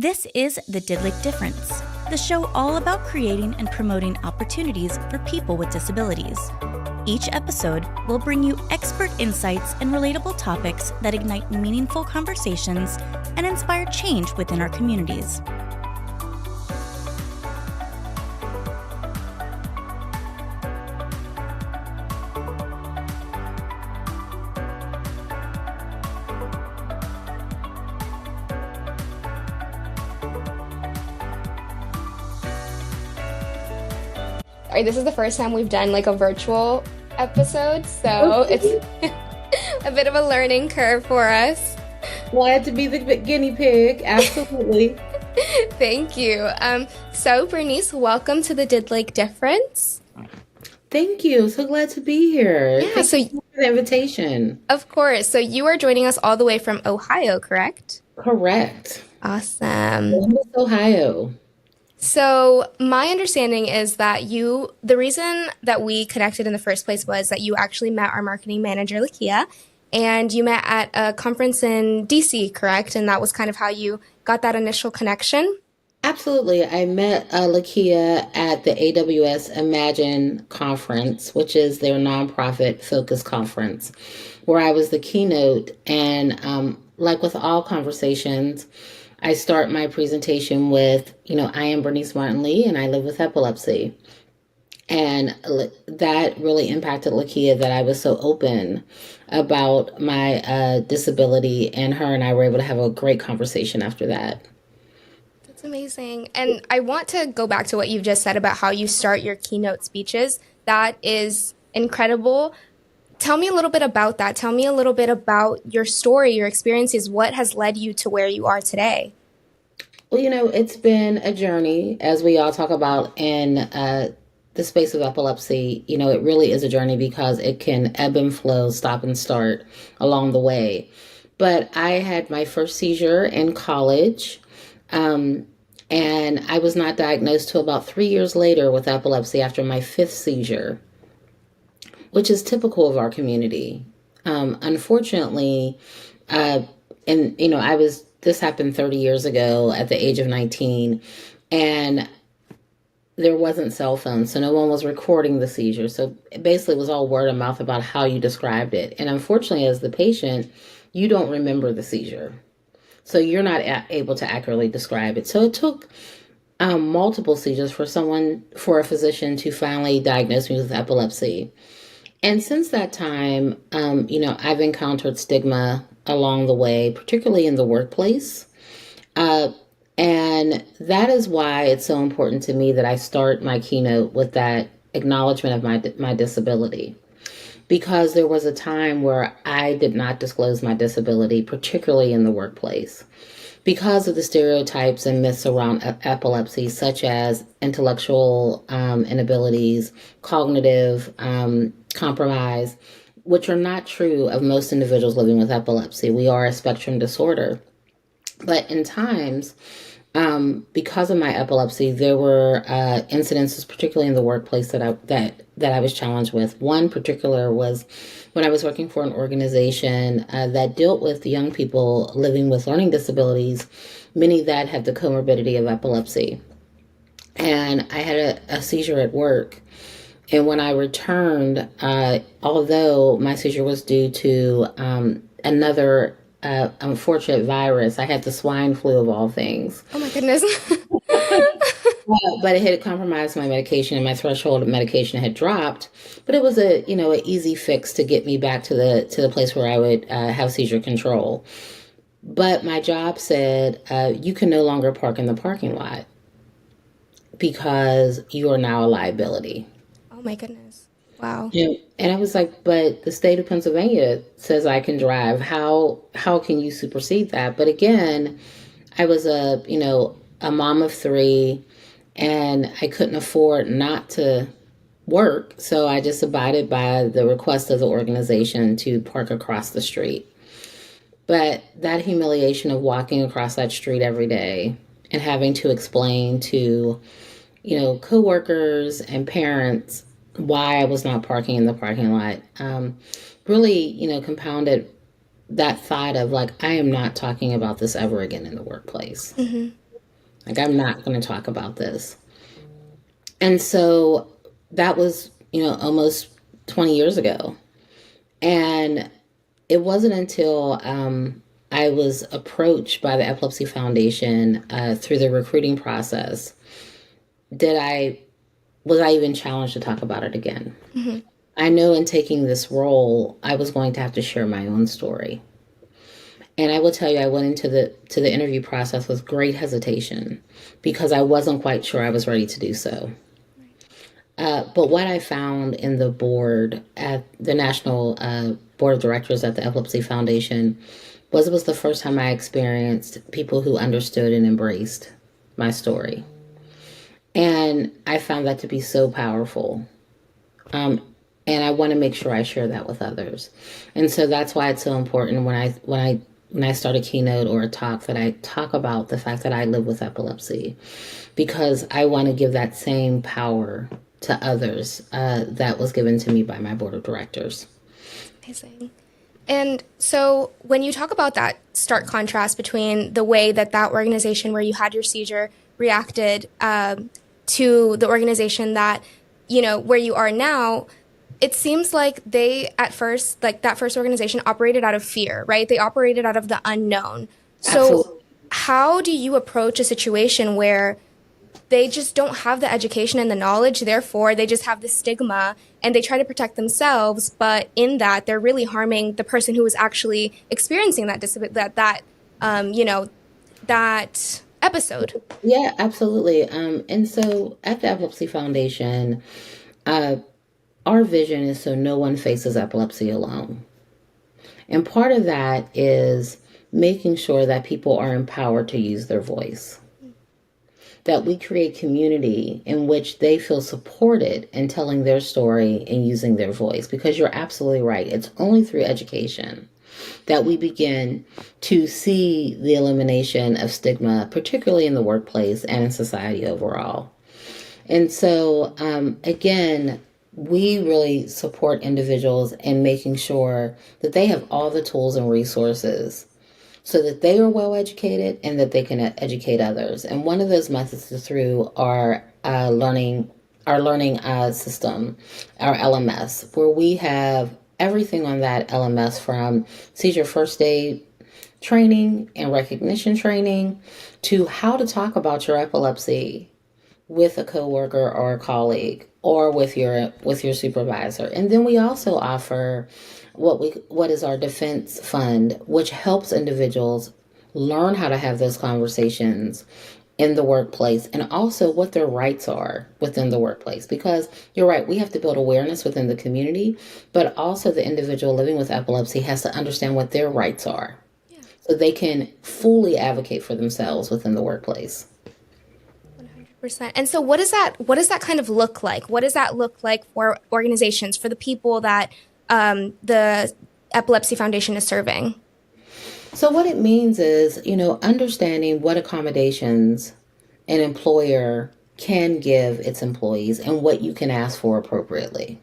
This is The Didlick Difference, the show all about creating and promoting opportunities for people with disabilities. Each episode will bring you expert insights and relatable topics that ignite meaningful conversations and inspire change within our communities. This is the first time we've done like a virtual episode, so it's a bit of a learning curve for us. Glad to be the guinea pig, absolutely. Thank you. So Bernice, welcome to the Didlick Difference. Thank you. So glad to be here. Yeah, Thank you for the invitation. Of course. So you are joining us all the way from Ohio, correct? Correct. Awesome. Columbus, Ohio. So my understanding is that the reason that we connected in the first place was that you actually met our marketing manager, Lakia, and you met at a conference in DC, correct? And that was kind of how you got that initial connection? Absolutely. I met Lakia at the AWS Imagine conference, which is their nonprofit focus conference, where I was the keynote. And like with all conversations, I start my presentation with, I am Bernice Martin Lee and I live with epilepsy. And that really impacted Lakia that I was so open about my disability, and her and I were able to have a great conversation after that. That's amazing. And I want to go back to what you've just said about how you start your keynote speeches. That is incredible. Tell me a little bit about that. Tell me a little bit about your story, your experiences. What has led you to where you are today? Well, it's been a journey, as we all talk about in the space of epilepsy. It really is a journey because it can ebb and flow, stop and start along the way. But I had my first seizure in college, and I was not diagnosed till about 3 years later with epilepsy after my fifth seizure, which is typical of our community. Unfortunately, this happened 30 years ago at the age of 19, and there wasn't cell phones, so no one was recording the seizure. So basically it was all word of mouth about how you described it. And unfortunately, as the patient, you don't remember the seizure. So you're not able to accurately describe it. So it took multiple seizures for a physician to finally diagnose me with epilepsy. And since that time, I've encountered stigma along the way, particularly in the workplace. And that is why it's so important to me that I start my keynote with that acknowledgement of my disability. Because there was a time where I did not disclose my disability, particularly in the workplace, because of the stereotypes and myths around epilepsy, such as intellectual inabilities, cognitive compromise, which are not true of most individuals living with epilepsy. We are a spectrum disorder. But in times, because of my epilepsy, there were incidences, particularly in the workplace, that I was challenged with. One particular was when I was working for an organization that dealt with young people living with learning disabilities, many that had the comorbidity of epilepsy. And I had a seizure at work. And when I returned, although my seizure was due to another unfortunate virus, I had the swine flu of all things. Oh my goodness. But it had compromised my medication, and my threshold of medication had dropped. But it was an easy fix to get me back to the place where I would have seizure control. But my job said, you can no longer park in the parking lot because you are now a liability. Oh my goodness. Wow. And I was like, but the state of Pennsylvania says I can drive. How can you supersede that? But again, I was a mom of three, and I couldn't afford not to work. So I just abided by the request of the organization to park across the street. But that humiliation of walking across that street every day and having to explain to, coworkers and parents why I was not parking in the parking lot, really, compounded that thought of like, I am not talking about this ever again in the workplace. Mm-hmm. Like, I'm not going to talk about this. And so that was, almost 20 years ago. And it wasn't until I was approached by the Epilepsy Foundation through the recruiting process did I was I even challenged to talk about it again. Mm-hmm. I know in taking this role, I was going to have to share my own story. And I will tell you, I went into the interview process with great hesitation because I wasn't quite sure I was ready to do so. But what I found in the board at the National Board of Directors at the Epilepsy Foundation was it was the first time I experienced people who understood and embraced my story. And I found that to be so powerful. And I want to make sure I share that with others. And so that's why it's so important when I start a keynote or a talk that I talk about the fact that I live with epilepsy, because I want to give that same power to others that was given to me by my board of directors. Amazing. And so when you talk about that stark contrast between the way that organization where you had your seizure reacted to the organization that, where you are now, it seems like they at first, like that first organization operated out of fear, right? They operated out of the unknown. So Absolutely. How do you approach a situation where they just don't have the education and the knowledge, therefore they just have the stigma and they try to protect themselves, but in that they're really harming the person who is actually experiencing that that episode? Yeah, absolutely. And so at the Epilepsy Foundation, our vision is so no one faces epilepsy alone. And part of that is making sure that people are empowered to use their voice. That we create community in which they feel supported in telling their story and using their voice. Because you're absolutely right. It's only through education that we begin to see the elimination of stigma, particularly in the workplace and in society overall. And so, again, we really support individuals in making sure that they have all the tools and resources so that they are well educated and that they can educate others. And one of those methods is through our learning system, our LMS, where we have everything on that LMS from seizure first aid training and recognition training to how to talk about your epilepsy with a coworker or a colleague or with your supervisor. And then we also offer what is our defense fund, which helps individuals learn how to have those conversations in the workplace and also what their rights are within the workplace. Because you're right, we have to build awareness within the community, but also the individual living with epilepsy has to understand what their rights are so they can fully advocate for themselves within the workplace. 100%. And so what does that kind of look like? What does that look like for organizations, for the people that the Epilepsy Foundation is serving? So what it means is, understanding what accommodations an employer can give its employees and what you can ask for appropriately.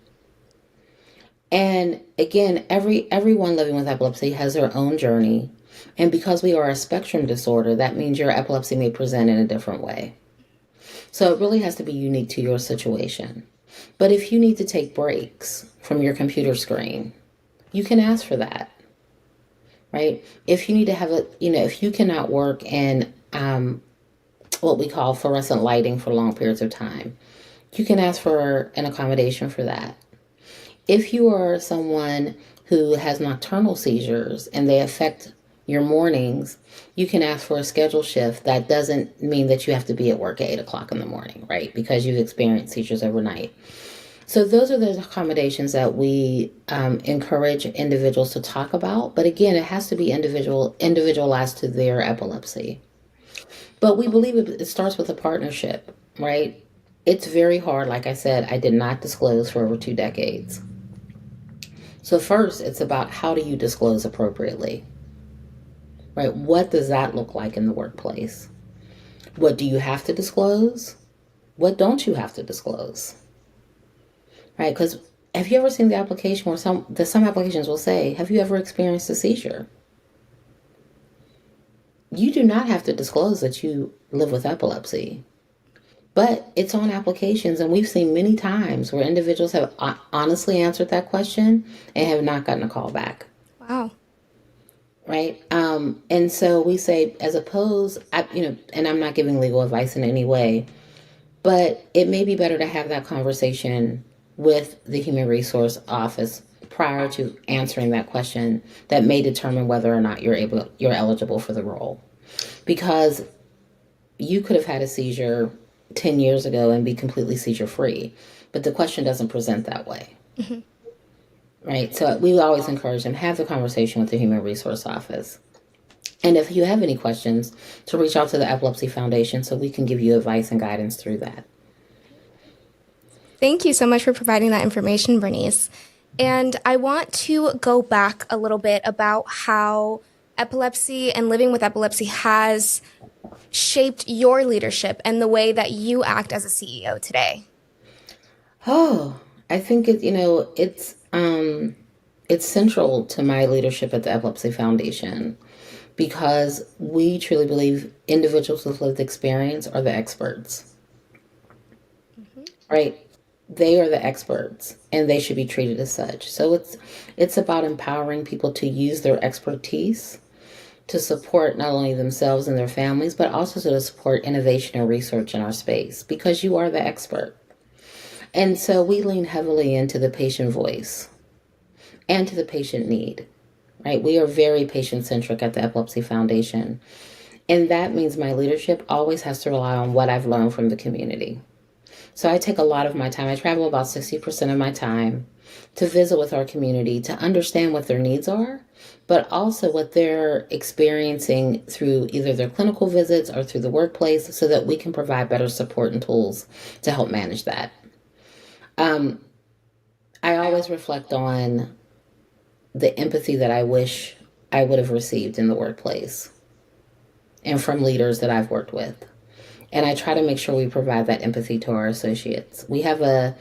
And again, everyone living with epilepsy has their own journey. And because we are a spectrum disorder, that means your epilepsy may present in a different way. So it really has to be unique to your situation. But if you need to take breaks from your computer screen, you can ask for that, right? If you need to have if you cannot work in what we call fluorescent lighting for long periods of time, you can ask for an accommodation for that. If you are someone who has nocturnal seizures and they affect your mornings, you can ask for a schedule shift. That doesn't mean that you have to be at work at 8 o'clock in the morning, right? Because you've experienced seizures overnight. So those are the accommodations that we encourage individuals to talk about. But again, it has to be individualized to their epilepsy. But we believe it starts with a partnership, right? It's very hard. Like I said, I did not disclose for over 2 decades. So first, it's about how do you disclose appropriately? Right? What does that look like in the workplace? What do you have to disclose? What don't you have to disclose? Right? Because have you ever seen the application where some applications will say, have you ever experienced a seizure? you do not have to disclose that you live with epilepsy. But it's on applications, and we've seen many times where individuals have honestly answered that question and have not gotten a call back. Wow. Right. And so we say, as opposed, and I'm not giving legal advice in any way, but it may be better to have that conversation with the Human Resource Office prior to answering that question that may determine whether or not you're eligible for the role. Because you could have had a seizure 10 years ago and be completely seizure free, but the question doesn't present that way. Mm-hmm. Right. So we always encourage them, have the conversation with the Human Resource Office. And if you have any questions, to reach out to the Epilepsy Foundation so we can give you advice and guidance through that. Thank you so much for providing that information, Bernice. And I want to go back a little bit about how epilepsy and living with epilepsy has shaped your leadership and the way that you act as a CEO today. Oh, I think it's central to my leadership at the Epilepsy Foundation because we truly believe individuals with lived experience are the experts. Mm-hmm. Right? They are the experts and they should be treated as such. So it's about empowering people to use their expertise to support not only themselves and their families, but also to support innovation and research in our space because you are the expert. And so we lean heavily into the patient voice and to the patient need, right? We are very patient-centric at the Epilepsy Foundation. And that means my leadership always has to rely on what I've learned from the community. So I take a lot of my time. I travel about 60% of my time to visit with our community, to understand what their needs are, but also what they're experiencing through either their clinical visits or through the workplace so that we can provide better support and tools to help manage that. I always reflect on the empathy that I wish I would have received in the workplace and from leaders that I've worked with. And I try to make sure we provide that empathy to our associates. We have a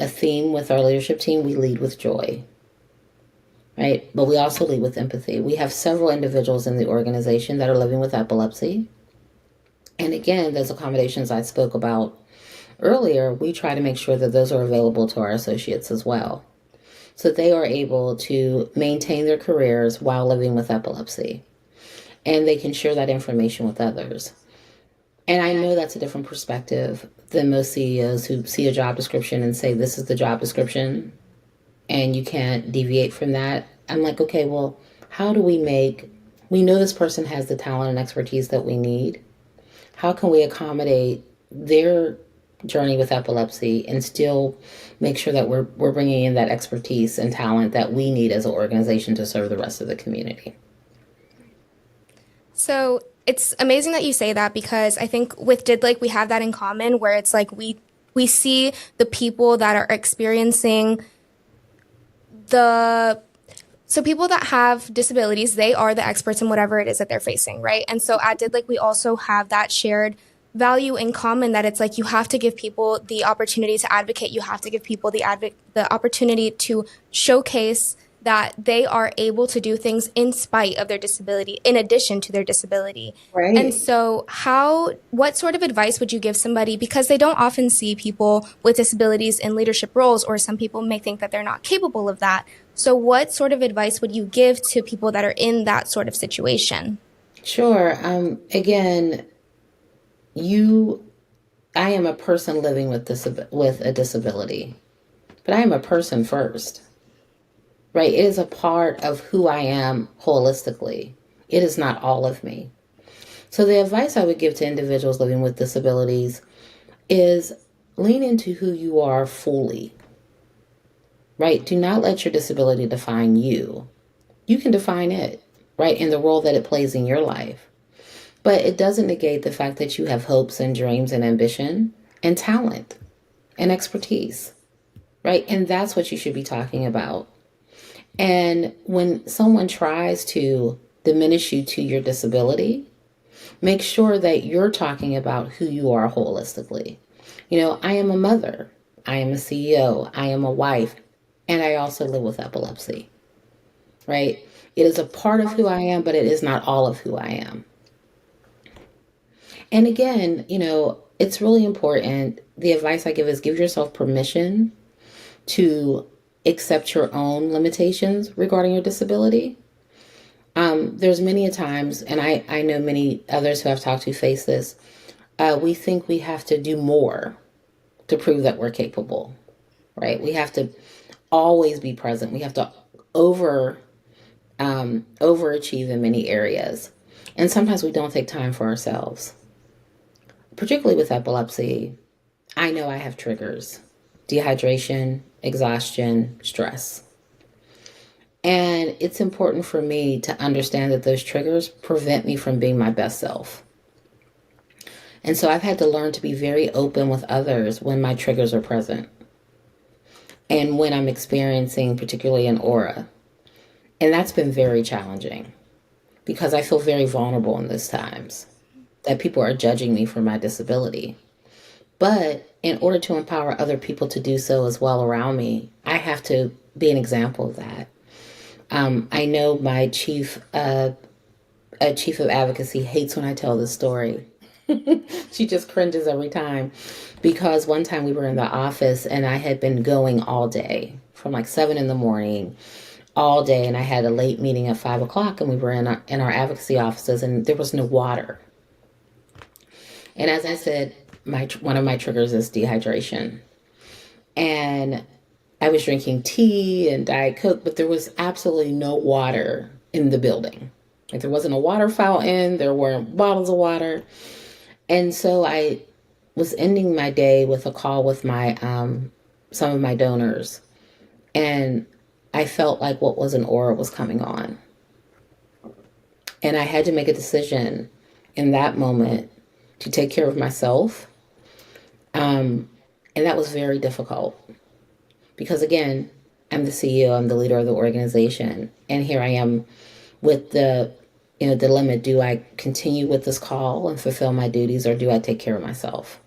theme with our leadership team. We lead with joy, right? But we also lead with empathy. We have several individuals in the organization that are living with epilepsy. And again, those accommodations I spoke about earlier, we try to make sure that those are available to our associates as well, so they are able to maintain their careers while living with epilepsy, and they can share that information with others. And I know that's a different perspective than most CEOs who see a job description and say, this is the job description, and you can't deviate from that. I'm like, okay, well, how do we know this person has the talent and expertise that we need. How can we accommodate their journey with epilepsy and still make sure that we're bringing in that expertise and talent that we need as an organization to serve the rest of the community? So it's amazing that you say that, because I think with Did Like we have that in common, where it's like we see the people that are experiencing so people that have disabilities, they are the experts in whatever it is that they're facing, right? And so at Did Like we also have that shared value in common, that it's like you have to give people the opportunity to advocate. You have to give people the opportunity to showcase that they are able to do things in spite of their disability, in addition to their disability. Right. And so what sort of advice would you give somebody, because they don't often see people with disabilities in leadership roles, or some people may think that they're not capable of that. So what sort of advice would you give to people that are in that sort of situation? Sure. Again, I am a person living with a disability, but I am a person first, right? It is a part of who I am holistically. It is not all of me. So the advice I would give to individuals living with disabilities is lean into who you are fully, right? Do not let your disability define you. You can define it, right, in the role that it plays in your life. But it doesn't negate the fact that you have hopes and dreams and ambition and talent and expertise, right? And that's what you should be talking about. And when someone tries to diminish you to your disability, make sure that you're talking about who you are holistically. I am a mother, I am a CEO, I am a wife, and I also live with epilepsy. right? It is a part of who I am, but it is not all of who I am. And again, it's really important. The advice I give is give yourself permission to accept your own limitations regarding your disability. There's many a times, and I know many others who I've talked to face this. We think we have to do more to prove that we're capable, right? We have to always be present. We have to overachieve in many areas. And sometimes we don't take time for ourselves. Particularly with epilepsy, I know I have triggers: dehydration, exhaustion, stress. And it's important for me to understand that those triggers prevent me from being my best self. And so I've had to learn to be very open with others when my triggers are present and when I'm experiencing particularly an aura. And that's been very challenging because I feel very vulnerable in those times that people are judging me for my disability. But in order to empower other people to do so as well around me, I have to be an example of that. I know my chief of advocacy hates when I tell this story. She just cringes every time because one time we were in the office and I had been going all day from like 7 a.m. all day, and I had a late meeting at 5 o'clock, and we were in our advocacy offices, and there was no water. And as I said, one of my triggers is dehydration. And I was drinking tea and Diet Coke, but there was absolutely no water in the building. Like there wasn't a water fountain, there weren't bottles of water. And so I was ending my day with a call with my some of my donors. And I felt like what was an aura was coming on. And I had to make a decision in that moment to take care of myself. And that was very difficult because, again, I'm the CEO, I'm the leader of the organization. And here I am with the dilemma. Do I continue with this call and fulfill my duties, or do I take care of myself?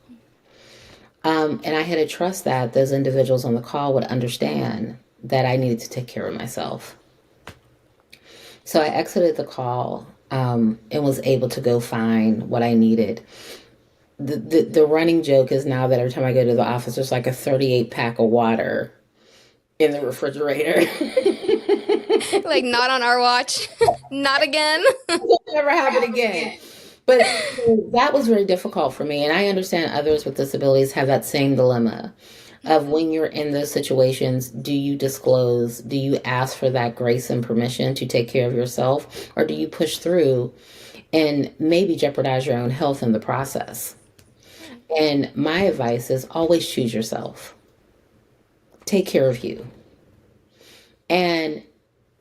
And I had to trust that those individuals on the call would understand that I needed to take care of myself. So I exited the call and was able to go find what I needed. The running joke is now that every time I go to the office, there's like a 38 pack of water in the refrigerator. Like, not on our watch. Not again. It'll never happen again. But that was very difficult for me. And I understand others with disabilities have that same dilemma of when you're in those situations, do you disclose, do you ask for that grace and permission to take care of yourself, or do you push through and maybe jeopardize your own health in the process? And my advice is always choose yourself. Take care of you. And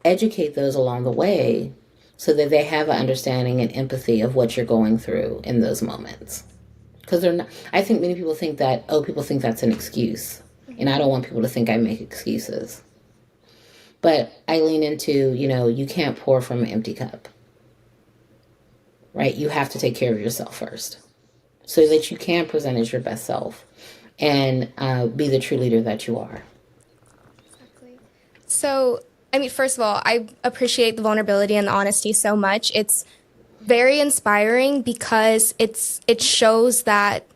educate those along the way so that they have an understanding and empathy of what you're going through in those moments. Because they're not, I think many people think that, people think that's an excuse. And I don't want people to think I make excuses. But I lean into, you can't pour from an empty cup. Right? You have to take care of yourself first so that you can present as your best self and be the true leader that you are. Exactly. So, first of all, I appreciate the vulnerability and the honesty so much. It's very inspiring because it shows that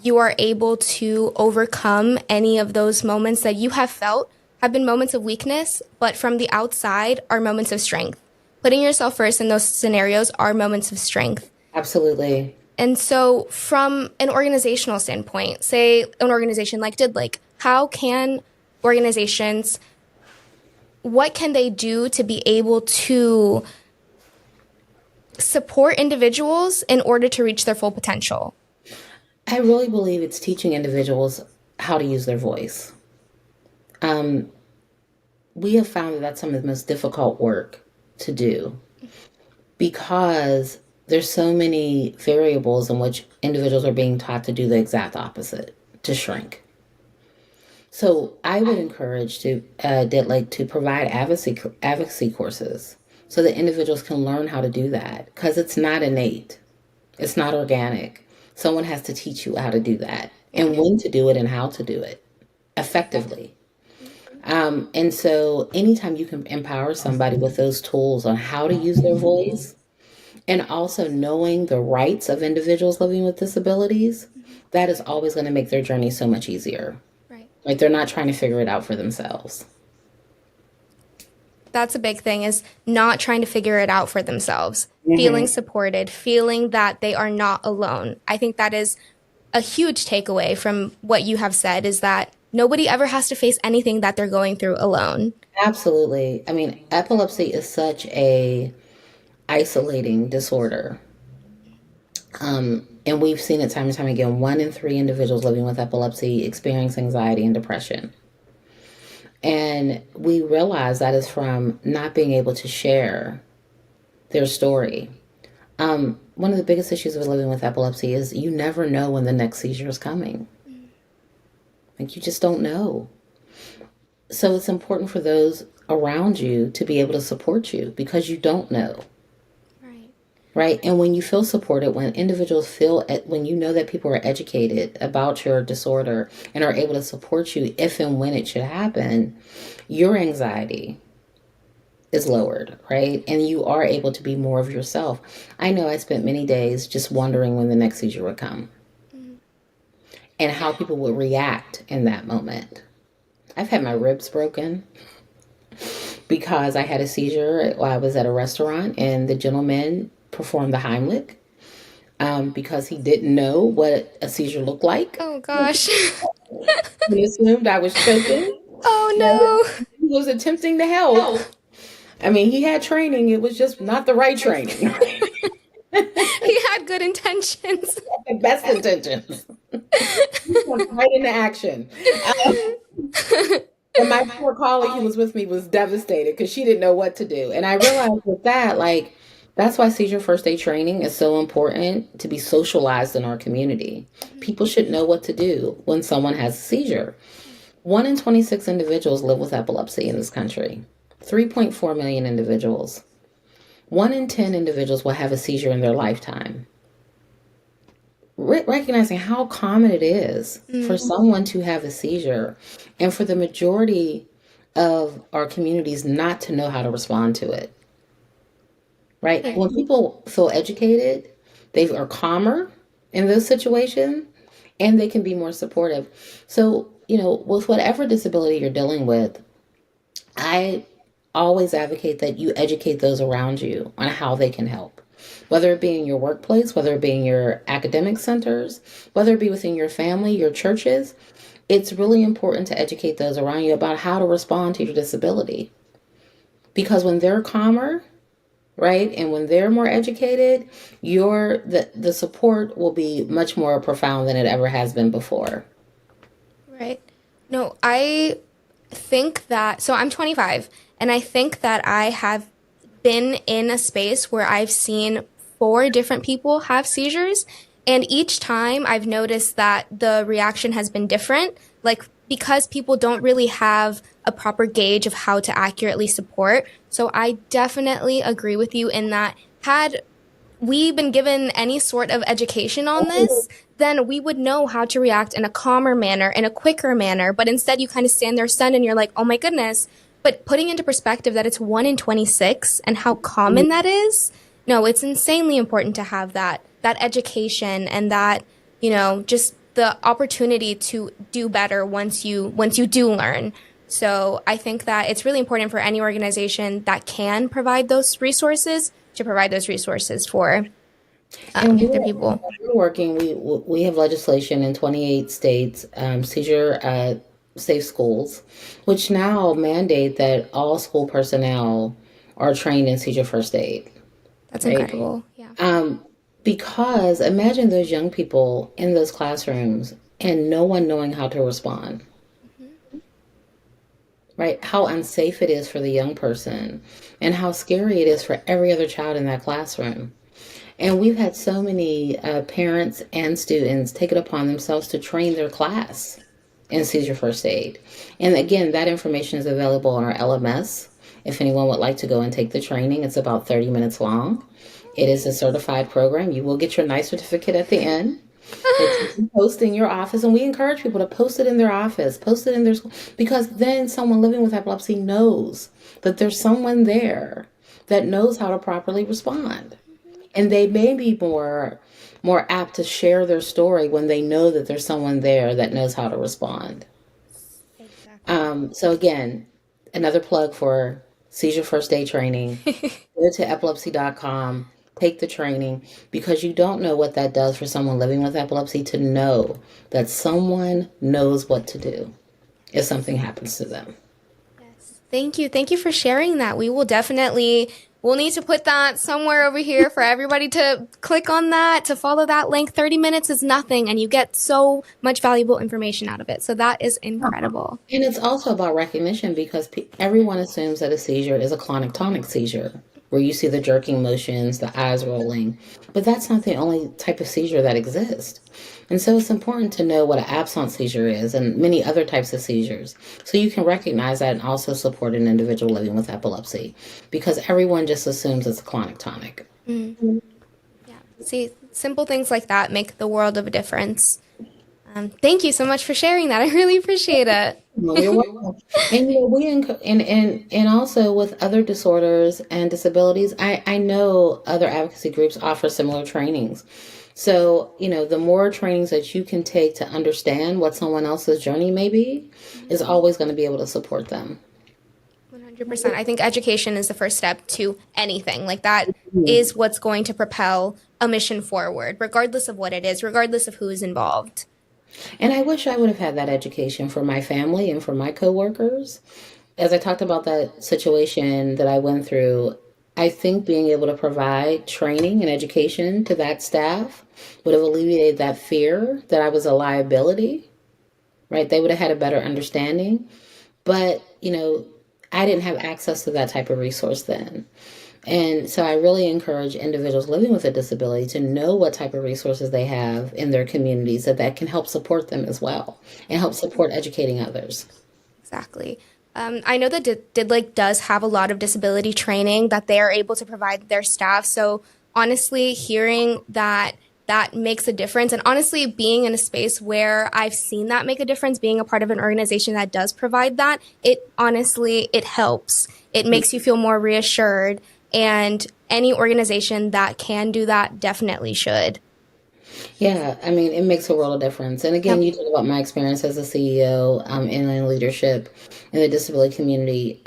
you are able to overcome any of those moments that you have felt have been moments of weakness, but from the outside are moments of strength. Putting yourself first in those scenarios are moments of strength. Absolutely. And so from an organizational standpoint, say an organization like DidLake, how can organizations, what can they do to be able to support individuals in order to reach their full potential? I really believe it's teaching individuals how to use their voice. We have found that that's some of the most difficult work to do because there's so many variables in which individuals are being taught to do the exact opposite, to shrink. So I would encourage DidLake to provide advocacy courses so that individuals can learn how to do that, because it's not innate. It's not organic. Someone has to teach you how to do that and when to do it and how to do it effectively. And so anytime you can empower somebody with those tools on how to use their voice and also knowing the rights of individuals living with disabilities, that is always going to make their journey so much easier. Right. Like they're not trying to figure it out for themselves. That's a big thing, is not trying to figure it out for themselves, feeling supported, feeling that they are not alone. I think that is a huge takeaway from what you have said, is that nobody ever has to face anything that they're going through alone. Absolutely. I mean, epilepsy is such a isolating disorder. And we've seen it time and time again. 1 in 3 individuals living with epilepsy experience anxiety and depression. And we realize that is from not being able to share their story. One of the biggest issues with living with epilepsy is you never know when the next seizure is coming. Like you just don't know. So it's important for those around you to be able to support you because you don't know. Right. And when you feel supported, when individuals feel, when you know that people are educated about your disorder and are able to support you if and when it should happen, your anxiety is lowered, right? And you are able to be more of yourself. I know I spent many days just wondering when the next seizure would come and how people would react in that moment. I've had my ribs broken because I had a seizure while I was at a restaurant and the gentleman performed the Heimlich because he didn't know what a seizure looked like. Oh, gosh. He assumed I was choking. Oh, no. He was attempting to help. I mean, he had training. It was just not the right training. He had good intentions. The best intentions. He went right into action. And my poor colleague who was with me was devastated because she didn't know what to do. And I realized with that, like, that's why seizure first aid training is so important to be socialized in our community. People should know what to do when someone has a seizure. 1 in 26 individuals live with epilepsy in this country. 3.4 million individuals. 1 in 10 individuals will have a seizure in their lifetime. Recognizing how common it is for someone to have a seizure and for the majority of our communities not to know how to respond to it. Right? When people feel educated, they are calmer in those situations and they can be more supportive. So, with whatever disability you're dealing with, I always advocate that you educate those around you on how they can help. Whether it be in your workplace, whether it be in your academic centers, whether it be within your family, your churches, it's really important to educate those around you about how to respond to your disability. Because when they're calmer, right, and when they're more educated, the support will be much more profound than it ever has been before. Right. No, I think that, so I'm 25, and I think that I have been in a space where I've seen 4 different people have seizures, and each time I've noticed that the reaction has been different, like because people don't really have a proper gauge of how to accurately support. So I definitely agree with you in that had we been given any sort of education on this, then we would know how to react in a calmer manner, in a quicker manner. But instead you kind of stand there stunned and you're like, oh my goodness. But putting into perspective that it's 1 in 26 and how common that is, no, it's insanely important to have that education and that, just the opportunity to do better once you do learn. So I think that it's really important for any organization that can provide those resources to provide those resources for their people. We're working. We have legislation in 28 states, seizure safe schools, which now mandate that all school personnel are trained in seizure first aid. That's right? Incredible. Yeah. Because imagine those young people in those classrooms and no one knowing how to respond. Right? How unsafe it is for the young person and how scary it is for every other child in that classroom. And we've had so many parents and students take it upon themselves to train their class in seizure first aid. And again, that information is available on our LMS. If anyone would like to go and take the training, it's about 30 minutes long. It is a certified program. You will get your NICE certificate at the end. that you can post in your office. And we encourage people to post it in their office, post it in their school, because then someone living with epilepsy knows that there's someone there that knows how to properly respond. And they may be more apt to share their story when they know that there's someone there that knows how to respond. Exactly. So again, another plug for seizure first aid training. Go to epilepsy.com, take the training, because you don't know what that does for someone living with epilepsy to know that someone knows what to do if something happens to them. Yes. Thank you. Thank you for sharing that. We'll need to put that somewhere over here for everybody to click on that, to follow that link. 30 minutes is nothing, and you get so much valuable information out of it. So that is incredible. And it's also about recognition, because everyone assumes that a seizure is a clonic tonic seizure, where you see the jerking motions, the eyes rolling. But that's not the only type of seizure that exists. And so it's important to know what an absence seizure is and many other types of seizures, so you can recognize that and also support an individual living with epilepsy, because everyone just assumes it's a clonic tonic. Yeah. See, simple things like that make the world of a difference. Thank you so much for sharing that. I really appreciate it. Well, you're welcome. And and also with other disorders and disabilities, I know other advocacy groups offer similar trainings. So, the more trainings that you can take to understand what someone else's journey may be is always going to be able to support them. 100%. I think education is the first step to anything. Like that is what's going to propel a mission forward, regardless of what it is, regardless of who is involved. And I wish I would have had that education for my family and for my coworkers. As I talked about that situation that I went through, I think being able to provide training and education to that staff would have alleviated that fear that I was a liability, right? They would have had a better understanding. But, I didn't have access to that type of resource then. And so I really encourage individuals living with a disability to know what type of resources they have in their communities that can help support them as well and help support educating others. Exactly. I know that DIDLIC does have a lot of disability training that they are able to provide their staff. So honestly, hearing that makes a difference, and honestly, being in a space where I've seen that make a difference, being a part of an organization that does provide that, it helps. It makes you feel more reassured, and any organization that can do that definitely should. Yeah, I mean, it makes a world of difference. And again, you talk about my experience as a CEO and in leadership in the disability community.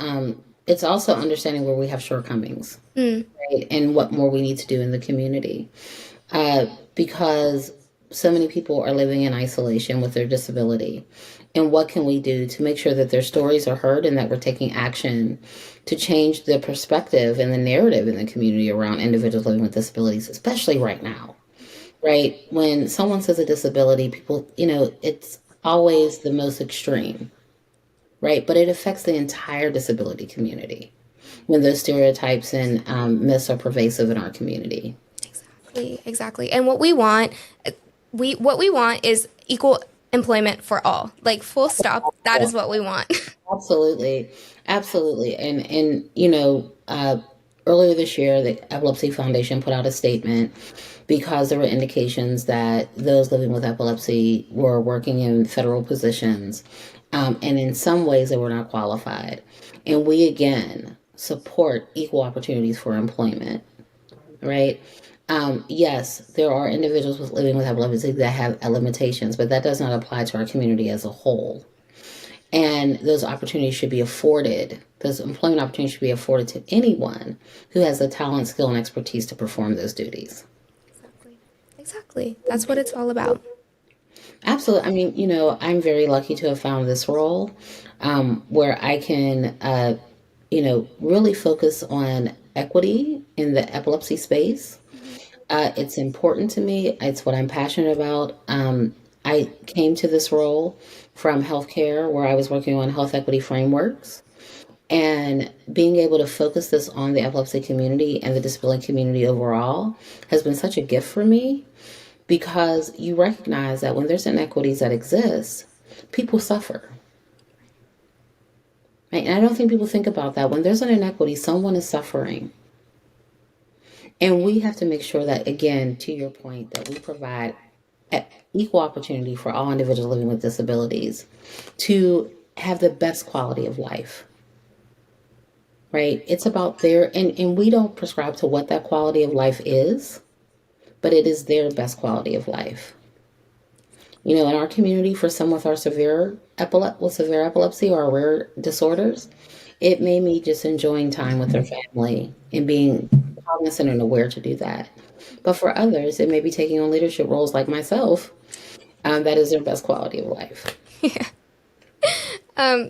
It's also understanding where we have shortcomings, right? And what more we need to do in the community. Because so many people are living in isolation with their disability. And what can we do to make sure that their stories are heard and that we're taking action to change the perspective and the narrative in the community around individuals living with disabilities, especially right now, right? When someone says a disability, people, it's always the most extreme, right? But it affects the entire disability community when those stereotypes and myths are pervasive in our community. Exactly. And what we want is equal employment for all. Like full stop. That is what we want. Absolutely. Absolutely. And earlier this year, the Epilepsy Foundation put out a statement because there were indications that those living with epilepsy were working in federal positions. And in some ways they were not qualified. And we, again, support equal opportunities for employment, right? Yes, there are individuals living with epilepsy that have limitations, but that does not apply to our community as a whole. And those opportunities should be afforded. Those employment opportunities should be afforded to anyone who has the talent, skill, and expertise to perform those duties. Exactly. That's what it's all about. Absolutely. I mean, I'm very lucky to have found this role where I can, really focus on equity in the epilepsy space. It's important to me. It's what I'm passionate about. I came to this role from healthcare where I was working on health equity frameworks, and being able to focus this on the epilepsy community and the disability community overall has been such a gift for me, because you recognize that when there's inequities that exist, people suffer. Right? And I don't think people think about that. When there's an inequity, someone is suffering. And we have to make sure that, again, to your point, that we provide equal opportunity for all individuals living with disabilities to have the best quality of life, right? It's about and we don't prescribe to what that quality of life is, but it is their best quality of life. In our community, for some with our severe epilepsy or rare disorders, it may be just enjoying time with their family and being cognizant and aware to do that. But for others, it may be taking on leadership roles like myself. That is their best quality of life.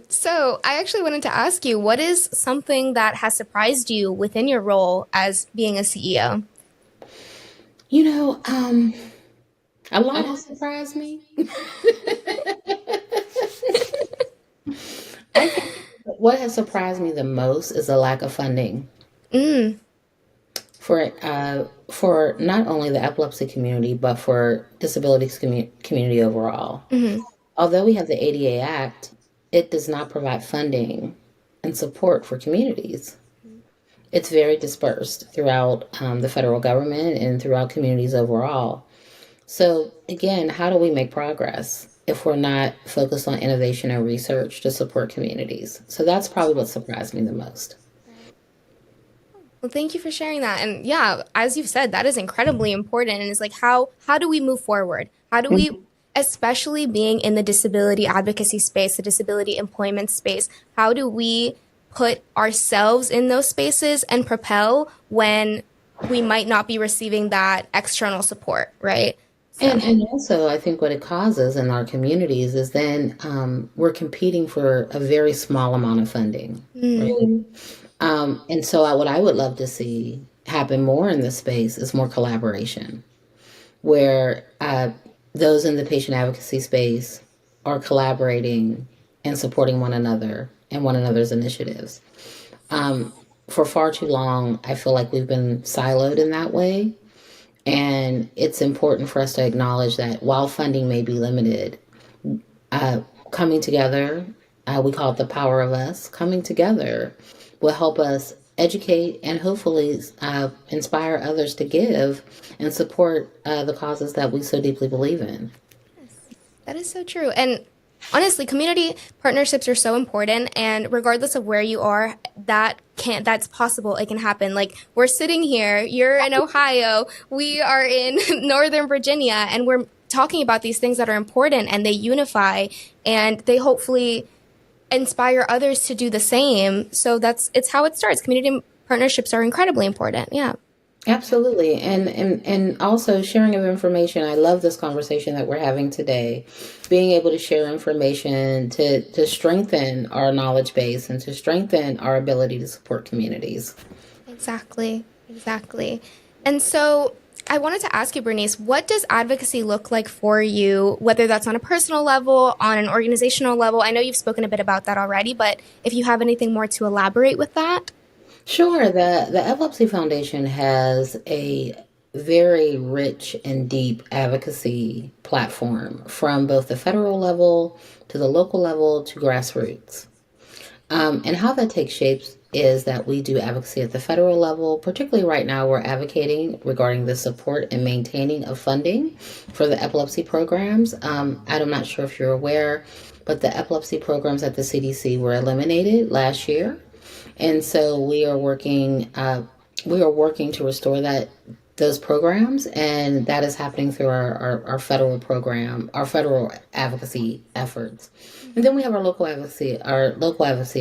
So I actually wanted to ask you, what is something that has surprised you within your role as being a CEO? A lot has surprised me. I think what has surprised me the most is the lack of funding for not only the epilepsy community, but for disabilities community overall. Although we have the ADA Act, it does not provide funding and support for communities. It's very dispersed throughout the federal government and throughout communities overall. So again, how do we make progress if we're not focused on innovation and research to support communities? So that's probably what surprised me the most. Well, thank you for sharing that. And yeah, as you've said, that is incredibly important. And it's like, how do we move forward? How do we, especially being in the disability advocacy space, the disability employment space, how do we put ourselves in those spaces and propel when we might not be receiving that external support, right? So. And also, I think what it causes in our communities is then we're competing for a very small amount of funding. Right? And so what I would love to see happen more in this space is more collaboration, where those in the patient advocacy space are collaborating and supporting one another and one another's initiatives. For far too long, I feel like we've been siloed in that way. And it's important for us to acknowledge that while funding may be limited, coming together, we call it the power of us, coming together will help us educate and hopefully inspire others to give and support the causes that we so deeply believe in. That is so true. And honestly, community partnerships are so important, and regardless of where you are, that's possible. It can happen. Like, we're sitting here, you're in Ohio, we are in Northern Virginia, and we're talking about these things that are important, and they unify, and they hopefully inspire others to do the same. So it's how it starts. Community partnerships are incredibly important. Yeah. Absolutely. And also sharing of information. I love this conversation that we're having today. Being able to share information to strengthen our knowledge base and to strengthen our ability to support communities. Exactly. And so I wanted to ask you, Bernice, what does advocacy look like for you, whether that's on a personal level, on an organizational level? I know you've spoken a bit about that already, but if you have anything more to elaborate with that? Sure. The Epilepsy Foundation has a very rich and deep advocacy platform from both the federal level to the local level to grassroots. And how that takes shape is that we do advocacy at the federal level. Particularly right now, we're advocating regarding the support and maintaining of funding for the epilepsy programs. I'm not sure if you're aware, but the epilepsy programs at the CDC were eliminated last year. And so we are working to restore those programs, and that is happening through our federal program, our federal advocacy efforts. And then we have our local advocacy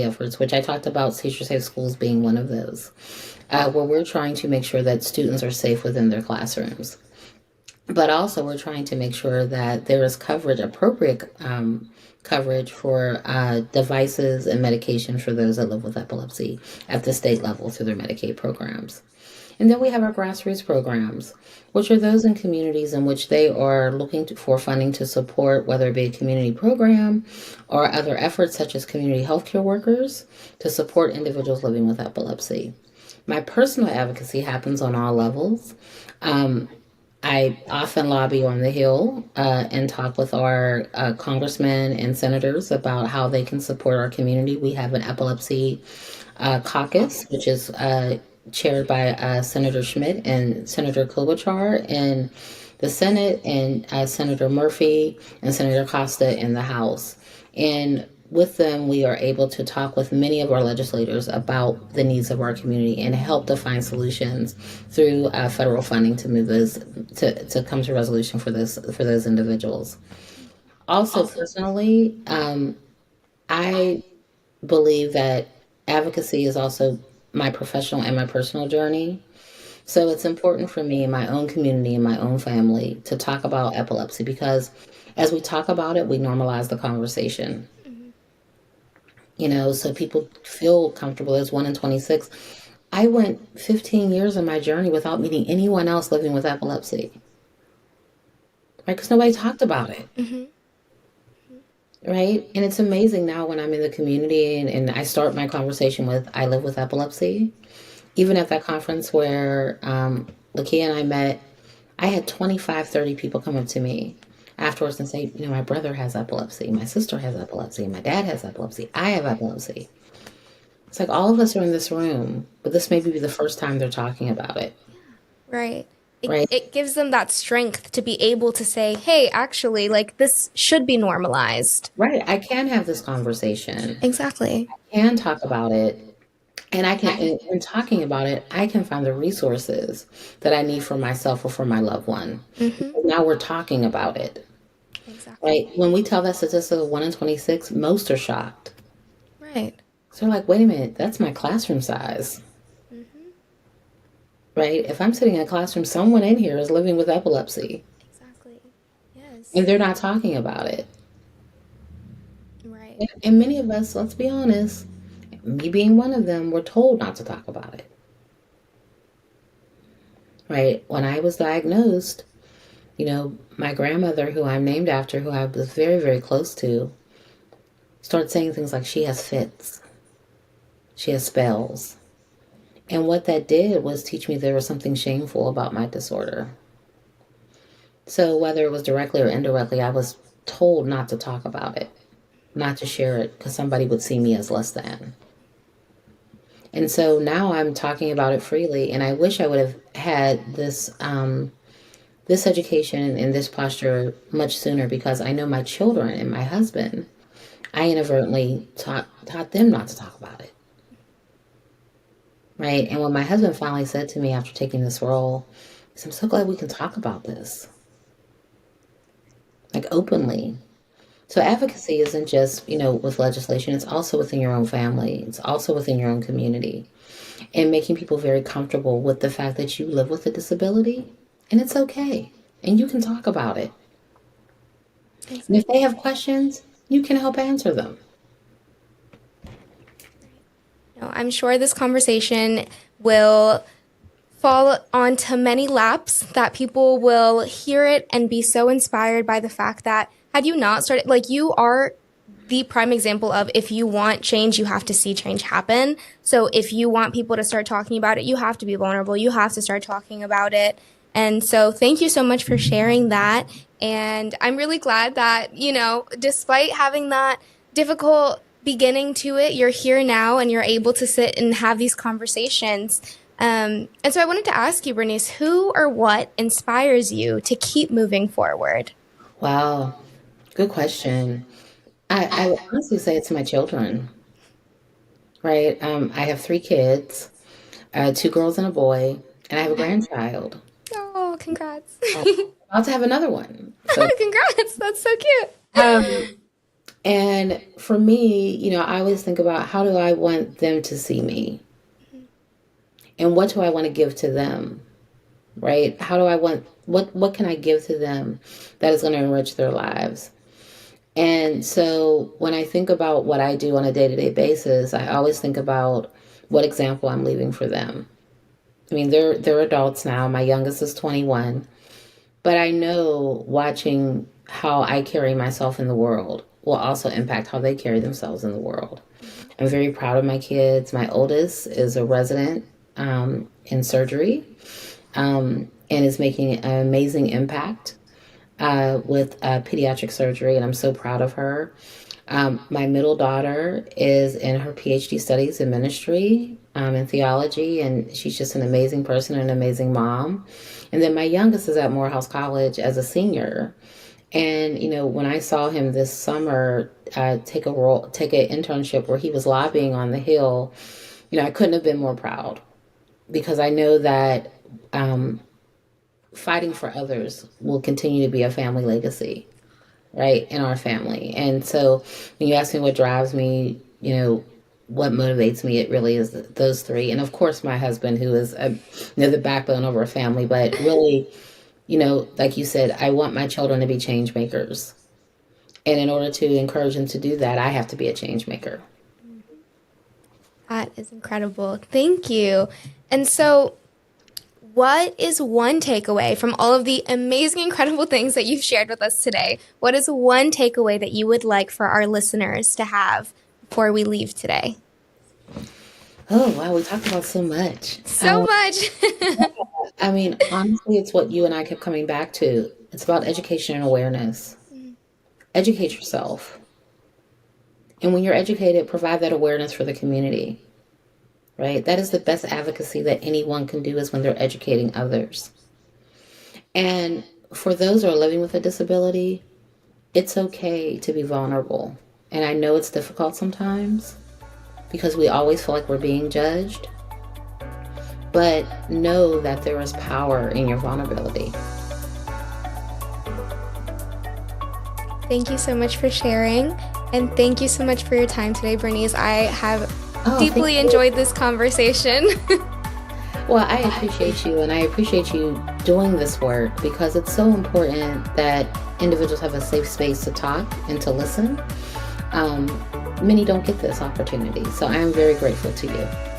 efforts, which I talked about Seizure Safe Schools being one of those, where we're trying to make sure that students are safe within their classrooms. But also we're trying to make sure that there is appropriate coverage for devices and medication for those that live with epilepsy at the state level through their Medicaid programs. And then we have our grassroots programs, which are those in communities in which they are looking for funding to support, whether it be a community program or other efforts such as community healthcare workers to support individuals living with epilepsy. My personal advocacy happens on all levels. I often lobby on the Hill and talk with our congressmen and senators about how they can support our community. We have an epilepsy caucus, which is chaired by Senator Schmidt and Senator Klobuchar, and the Senate, and Senator Murphy and Senator Costa in the House. And with them, we are able to talk with many of our legislators about the needs of our community and help to find solutions through federal funding to move those to come to resolution for those individuals. Also, personally, I believe that advocacy is also my professional and my personal journey. So it's important for me, in my own community, and my own family, to talk about epilepsy because as we talk about it, we normalize the conversation. So people feel comfortable. There's 1 in 26. I went 15 years in my journey without meeting anyone else living with epilepsy, right? Because nobody talked about it, right? And it's amazing now when I'm in the community and I start my conversation with, I live with epilepsy. Even at that conference where Lakia and I met, I had 25, 30 people come up to me afterwards and say, my brother has epilepsy, my sister has epilepsy, my dad has epilepsy, I have epilepsy. It's like all of us are in this room, but this may be the first time they're talking about it. Right. Right. It gives them that strength to be able to say, hey, actually, like this should be normalized. Right. I can have this conversation. Exactly. I can talk about it. And in talking about it, I can find the resources that I need for myself or for my loved one. Now we're talking about it. Exactly. Right? When we tell that statistic of 1 in 26, most are shocked. Right. So they're like, wait a minute, that's my classroom size. Right? If I'm sitting in a classroom, someone in here is living with epilepsy. Exactly. Yes. And they're not talking about it. Right. And many of us, let's be honest, me being one of them, were told not to talk about it. Right? When I was diagnosed, my grandmother, who I'm named after, who I was very, very close to, started saying things like, she has fits. She has spells. And what that did was teach me there was something shameful about my disorder. So whether it was directly or indirectly, I was told not to talk about it, not to share it, because somebody would see me as less than. And so now I'm talking about it freely, and I wish I would have had this this education and this posture much sooner, because I know my children and my husband, I inadvertently taught them not to talk about it. Right? And when my husband finally said to me after taking this role, he said, I'm so glad we can talk about this, like openly. So advocacy isn't just, with legislation, it's also within your own family. It's also within your own community, and making people very comfortable with the fact that you live with a disability and it's okay. And you can talk about it. And if they have questions, you can help answer them. I'm sure this conversation will fall onto many laps, that people will hear it and be so inspired by the fact that had you not started, like you are the prime example of, if you want change, you have to see change happen. So if you want people to start talking about it, you have to be vulnerable. You have to start talking about it. And so thank you so much for sharing that. And I'm really glad that, despite having that difficult beginning to it, you're here now and you're able to sit and have these conversations. And so I wanted to ask you, Bernice, who or what inspires you to keep moving forward? Wow. Good question. I would honestly say it's my children, right? I have 3 kids, 2 girls and a boy, and I have a grandchild. Oh, congrats. About to have another one. So, Congrats. That's so cute. And for me, I always think about, how do I want them to see me? And what do I want to give to them? Right? How do I want, what can I give to them that is going to enrich their lives? And so when I think about what I do on a day-to-day basis, I always think about what example I'm leaving for them. I mean, they're adults now. My youngest is 21. But I know watching how I carry myself in the world will also impact how they carry themselves in the world. I'm very proud of my kids. My oldest is a resident in surgery and is making an amazing impact with pediatric surgery, and I'm so proud of her. My middle daughter is in her PhD studies in ministry, in theology, and she's just an amazing person, an amazing mom. And then my youngest is at Morehouse College as a senior. And when I saw him this summer take an internship where he was lobbying on the Hill, I couldn't have been more proud, because I know that fighting for others will continue to be a family legacy, right, in our family. And so when you ask me what drives me, what motivates me, it really is those three. And of course, my husband, who is the backbone of our family. But really, like you said, I want my children to be change makers. And in order to encourage them to do that, I have to be a change maker. That is incredible. Thank you. And so, what is one takeaway from all of the amazing, incredible things that you've shared with us today? What is one takeaway that you would like for our listeners to have before we leave today? Oh, wow, we talked about so much. So much. I mean, honestly, it's what you and I kept coming back to. It's about education and awareness. Educate yourself. And when you're educated, provide that awareness for the community, right? That is the best advocacy that anyone can do, is when they're educating others. And for those who are living with a disability, it's okay to be vulnerable. And I know it's difficult sometimes, because we always feel like we're being judged. But know that there is power in your vulnerability. Thank you so much for sharing. And thank you so much for your time today, Bernice. I have deeply enjoyed this conversation. Well, I appreciate you, and I appreciate you doing this work, because it's so important that individuals have a safe space to talk and to listen. Many don't get this opportunity, so I am very grateful to you.